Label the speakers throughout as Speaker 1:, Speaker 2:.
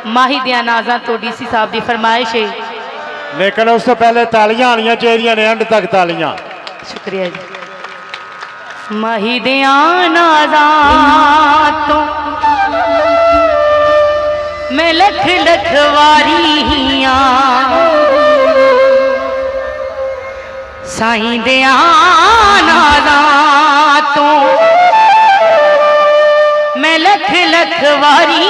Speaker 1: माही दिया नाजा तो डीसी साहब की फरमाइश है,
Speaker 2: लेकिन उस तो पहले तालियां आनियां चाहिए ने, एंड तक तालियां।
Speaker 1: शुक्रिया जी। माही दिया नाजा तो मैं लख लख वारी साईं दिया नाजा तो मैं लख लख वारी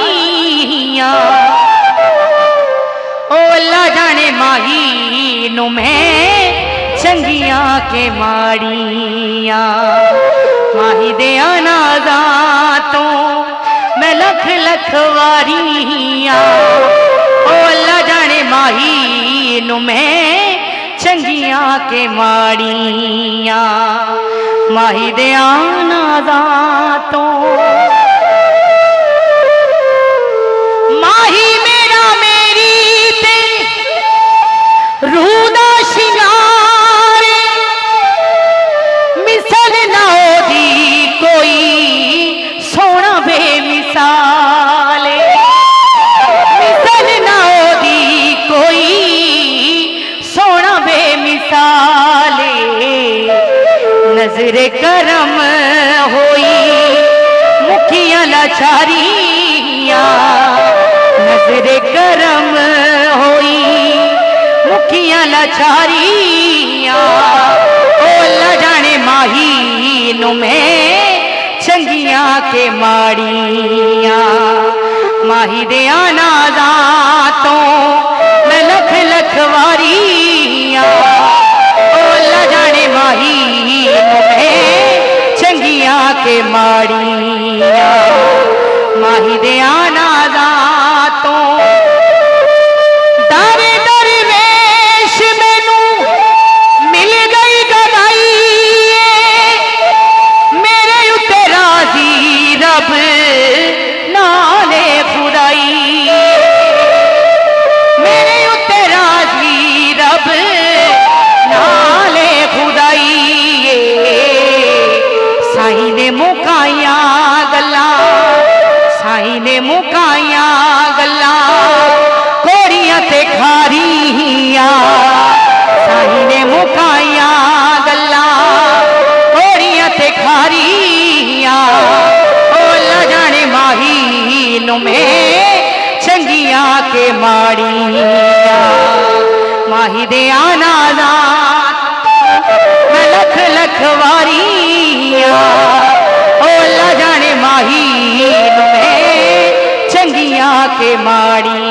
Speaker 1: ओ अल्लाह जाने माही नु मैं चंगिया के माड़िया। माही दिया नाजा तो मैं लख लख वारिया ओ अल्लाह जाने माही नु मैं चंगिया के माड़िया। माही दिया नाजा तो माही मेरा मेरी ते रूह दा शिंगार मिसल ना ओदी कोई सोना बेमिसाल मिसल ना ओदी कोई सोना बेमिसाल। नजर करम होई मुखियां लाचारियां नजर करम होई मुखियां लाचारियां ओ अल्लाह जाने माही नु मैं चंगिया के माड़िया। माही दिया नाजा तो मैं लख लख वारिया ओ अल्लाह जाने माही नु मैं चंगिया के माड़िया। माही दिया नाजा तो दारे दरवेश मैनू मिल गई गवाई मेरे उत्ते राजी रब नाले खुदाई मेरे उत्ते राजी रब नाले खुदाई। साईं ने मुकाया गल्ला साईं ने मुकाया गल्ला कोड़ियां ते खारियां साईं ने मुकाया गल्ला कोड़ियां ते खारियां ओ अल्लाह जाने माही नु मैं चंगिया के माड़िया। माही दिया नाजा मैं लख लख वारिया ओ अल्लाह जाने माही नु मैं चंगिया के माड़ी।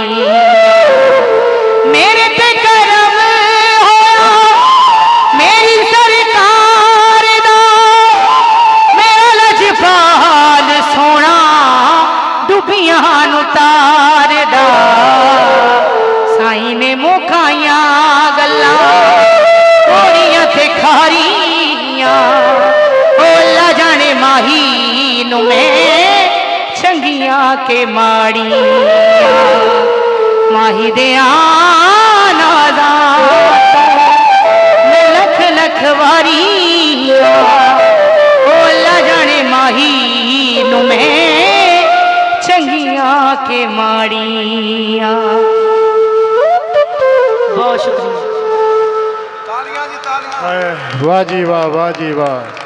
Speaker 1: मेरे पे करम होया मेरी सरकार दा मेरा लजपाल सोना डुबियां नु तारदा। साईं ने मुकाया गल्ला कोड़ियां ते खारियां ओ अल्लाह जाने माही नु मैं चंगिया के माड़िया। माही दिया नाजा मैं लख लख वारिया ओ अल्लाह जाने माही नु मैं चंगिया के माड़िया। बहुत शुक्रिया।
Speaker 2: वाह जी वाह, वाह जी वाह।